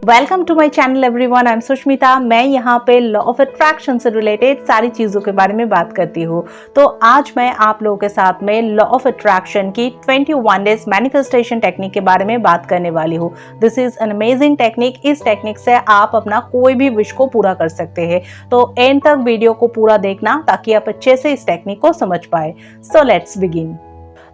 Welcome to my channel everyone, I am Sushmita. मैं यहाँ पे लॉ ऑफ अट्रैक्शन से रिलेटेड सारी चीज़ों के बारे में बात करती हूँ। तो आज मैं आप लोगों के साथ में लॉ ऑफ अट्रैक्शन की 21 डेज मैनिफेस्टेशन टेक्निक के बारे में बात करने वाली हूँ। This is an amazing technique. इस टेक्निक से आप अपना कोई भी विश को पूरा कर सकते हैं। तो एंड तक वीडियो को पूरा देखना ताकि आप अच्छे से इस टेक्निक को समझ पाए। So let's begin.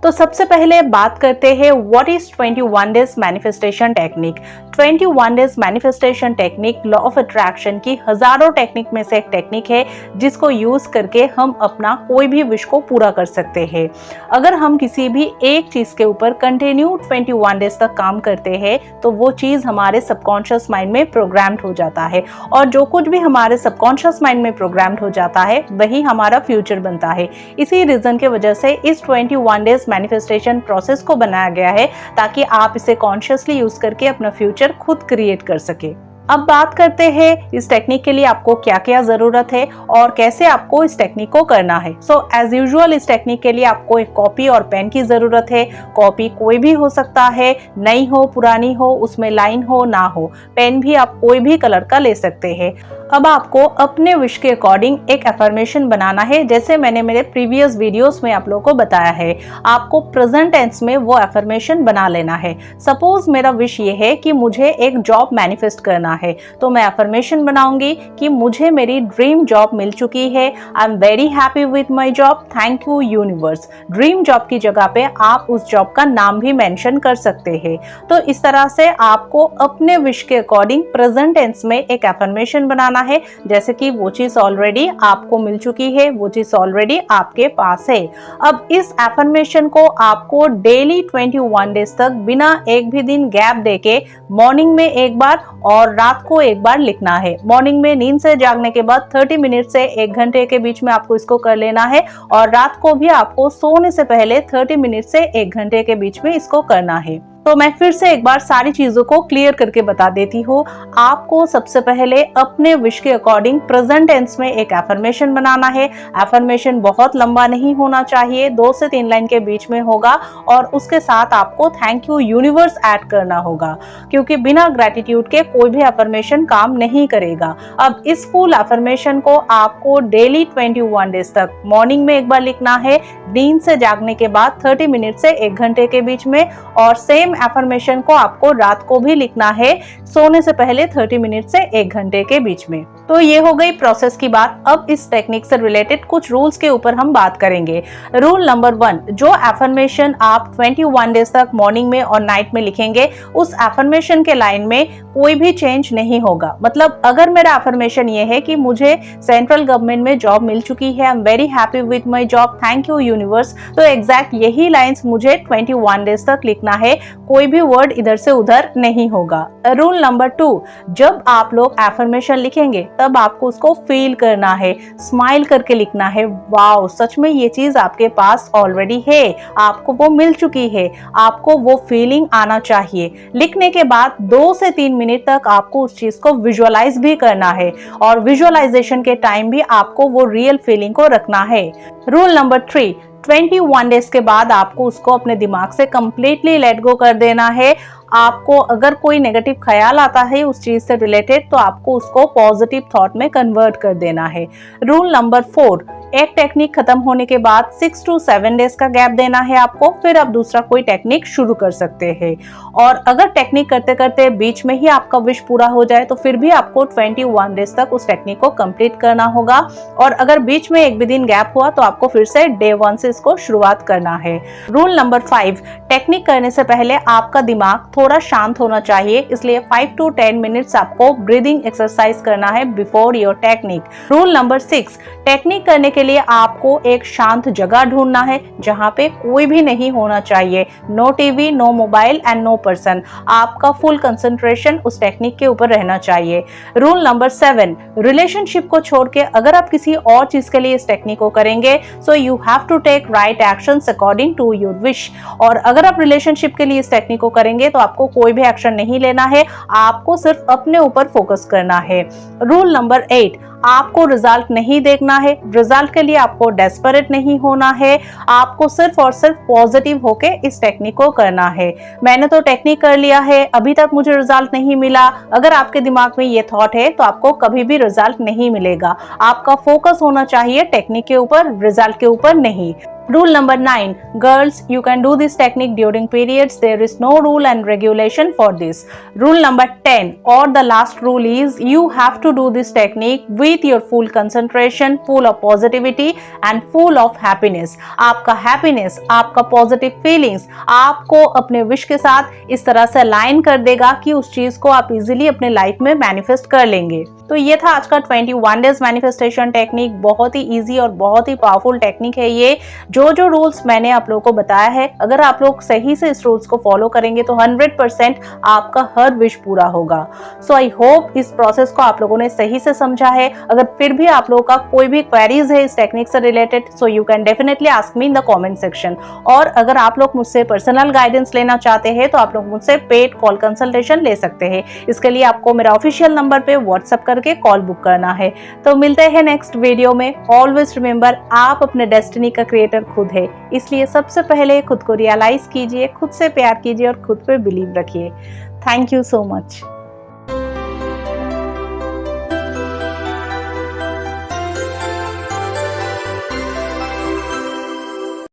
तो सबसे पहले बात करते हैं what is 21 days manifestation technique. 21 days manifestation technique law of attraction की हजारों टेक्निक में से एक टेक्निक है जिसको यूज करके हम अपना कोई भी विश को पूरा कर सकते हैं। अगर हम किसी भी एक चीज के ऊपर कंटिन्यू 21 डेज तक काम करते हैं तो वो चीज हमारे सबकॉन्शियस माइंड में प्रोग्राम्ड हो जाता है, और जो कुछ भी हमारे सबकॉन्शियस माइंड में प्रोग्राम्ड हो जाता है वही हमारा फ्यूचर बनता है। इसी रीजन की वजह से इस 21 डेज मैनिफेस्टेशन प्रोसेस को बनाया गया है ताकि आप इसे कॉन्शियसली यूज करके अपना फ्यूचर खुद क्रिएट कर सके। अब बात करते हैं इस टेक्निक के लिए आपको क्या क्या जरूरत है और कैसे आपको इस टेक्निक को करना है। सो एज यूजुअल इस टेक्निक के लिए आपको एक कॉपी और पेन की जरूरत है। कॉपी कोई भी हो सकता है, नई हो पुरानी हो, उसमें लाइन हो ना हो। पेन भी आप कोई भी कलर का ले सकते हैं। अब आपको अपने विश के अकॉर्डिंग एक अफर्मेशन बनाना है, जैसे मैंने मेरे प्रीवियस वीडियोस में आप लोगों को बताया है। आपको प्रेजेंट टेंस में वो अफर्मेशन बना लेना है। सपोज मेरा विश ये है कि मुझे एक जॉब मैनिफेस्ट करना है, तो मैं अफर्मेशन बनाऊंगी कि मुझे मेरी ड्रीम जॉब मिल चुकी है। I am very happy with my job, thank you universe. Dream job की जगह पे आप उस जॉब का नाम भी मेंशन कर सकते हैं। तो इस तरह से आपको अपने विश के अकॉर्डिंग प्रेजेंट टेंस में एक अफर्मेशन बनाना है, जैसे कि वो चीज ऑलरेडी आपको मिल चुकी है, वो चीज ऑलरेडी आपके पास है। अब इस अफर्मेशन को आपको डेली 21 डेज तक बिना एक भी दिन गैप देके मॉर्निंग में एक बार और रात को एक बार लिखना है। मॉर्निंग में नींद से जागने के बाद 30 मिनट से 1 घंटे के बीच में आपको इसको कर लेना है, और रात को भी आपको सोने से पहले 30 मिनट से 1 घंटे के बीच में इसको करना है। तो मैं फिर से एक बार सारी चीजों को क्लियर करके बता देती हूँ। आपको सबसे पहले अपने विश के अकॉर्डिंग प्रेजेंट टेंस में एक अफर्मेशन बनाना है। अफर्मेशन बहुत लंबा नहीं होना चाहिए, 2 से 3 लाइन के बीच में होगा, और उसके साथ आपको थैंक यू यूनिवर्स ऐड करना होगा, क्योंकि बिना ग्रेटिट्यूड के कोई भी अफर्मेशन काम नहीं करेगा। अब इस फुल अफर्मेशन को आपको डेली 21 डेज तक मॉर्निंग में एक बार लिखना है, नींद से जागने के बाद 30 मिनट से 1 घंटे के बीच में, और सेम अफर्मेशन को आपको रात को भी लिखना है सोने से पहले 30 मिनट से 1 घंटे के बीच में। तो ये हो गई प्रोसेस की बात। अब इस टेक्निक से रिलेटेड कुछ रूल्स के ऊपर हम बात करेंगे। रूल नंबर 1, जो अफर्मेशन आप 21 डेज तक मॉर्निंग में और नाइट में लिखेंगे, उस अफर्मेशन के लाइन में कोई भी चेंज नहीं होगा। मतलब अगर मेरा अफर्मेशन ये है कि मुझे सेंट्रल गवर्नमेंट में जॉब मिल चुकी है, I am very happy with my job, thank you universe, तो एग्जैक्ट यही लाइंस मुझे 21 डेज तक लिखना है। कोई भी वर्ड इधर से उधर नहीं होगा। रूल नंबर 2, जब आप लोग अफर्मेशन लिखेंगे तब आपको उसको फील करना है, स्माइल करके लिखना है। वाओ, सच में ये चीज आपके पास ऑलरेडी है, आपको वो मिल चुकी है, आपको वो फीलिंग आना चाहिए। लिखने के बाद 2 से 3 मिनट तक आपको उस चीज को विजुअलाइज भी करना है, और विजुअलाइजेशन के टाइम भी आपको वो रियल फीलिंग को रखना है। रूल नंबर 3, 21 डेज के बाद आपको उसको अपने दिमाग से कंप्लीटली लेट गो कर देना है। आपको अगर कोई नेगेटिव ख्याल आता है उस चीज से रिलेटेड, तो आपको उसको पॉजिटिव थॉट में कन्वर्ट कर देना है। रूल नंबर 4, एक टेक्निक खत्म होने के बाद 6 to 7 डेज का गैप देना है आपको, फिर आप दूसरा कोई टेक्निक शुरू कर सकते हैं। और अगर टेक्निक करते करते बीच में ही आपका विश पूरा हो जाए तो फिर भी आपको 21 डेज तक उस टेक्निक को कंप्लीट करना होगा, और अगर बीच में एक भी दिन गैप हुआ तो आपको फिर से डे 1 से इसको शुरुआत करना है। रूल नंबर 5, टेक्निक करने से पहले आपका दिमाग थोड़ा शांत होना चाहिए, इसलिए 5 to 10 मिनट्स आपको ब्रीदिंग एक्सरसाइज करना है before your technique. Rule number 6, technique करने के लिए आपको एक शांत जगह ढूंढना है जहां पे कोई भी नहीं होना चाहिए। No TV, no mobile and no person. आपका फुल कंसंट्रेशन उस टेक्निक के ऊपर रहना चाहिए। रूल नंबर 7, रिलेशनशिप को छोड़ के अगर आप किसी और चीज के लिए इस टेक्निक को करेंगे, so you have to take right actions according to your wish. और अगर आप रिलेशनशिप के लिए इस टेक्निक को करेंगे तो आपको कोई भी एक्शन नहीं लेना है, आपको सिर्फ अपने ऊपर फोकस करना है। रूल नंबर 8, आपको रिजल्ट नहीं देखना है, रिजल्ट के लिए आपको डेस्परेट नहीं होना है, आपको सिर्फ और सिर्फ पॉजिटिव होके इस टेक्निक को करना है। मैंने तो टेक्निक कर लिया है, अभी तक मुझे रिजल्ट नहीं मिला, अगर आपके दिमाग में ये थॉट है तो आपको कभी भी रिजल्ट नहीं मिलेगा। आपका फोकस होना चाहिए टेक्निक के ऊपर, रिजल्ट के ऊपर नहीं। Rule number 9. Girls, you can do this technique during periods. There is no rule and regulation for this. Rule number 10 or the last rule is you have to do this technique with your full concentration, full of positivity and full of happiness. आपका happiness, आपका positive feelings आपको अपने wish के साथ इस तरह से align कर देगा कि उस चीज को आप इजीली अपने लाइफ में मैनिफेस्ट कर लेंगे। तो ये था आज का 21 डेज मैनिफेस्टेशन टेक्निक। बहुत ही इजी और बहुत ही पावरफुल टेक्निक है ये। जो रूल्स मैंने आप लोगों को बताया है, अगर आप लोग सही से इस रूल्स को फॉलो करेंगे तो 100% आपका हर विश पूरा होगा। सो आई होप इस प्रोसेस को आप लोगों ने सही से समझा है। अगर फिर भी आप लोगों का कोई भी क्वेरीज है इस टेक्निक से related, so you can definitely ask me in the comment section. और अगर आप लोग मुझसे पर्सनल गाइडेंस लेना चाहते हैं तो आप लोग मुझसे पेड कॉल कंसल्टेशन ले सकते हैं। इसके लिए आपको मेरा ऑफिशियल नंबर पे व्हाट्सएप करके कॉल बुक करना है। तो मिलते हैं नेक्स्ट वीडियो में। ऑलवेज रिमेंबर, आप अपने डेस्टिनी का क्रिएटर खुद है, इसलिए सबसे पहले खुद को रियलाइज कीजिए, खुद से प्यार कीजिए और खुद पे बिलीव रखिए। Thank you so much.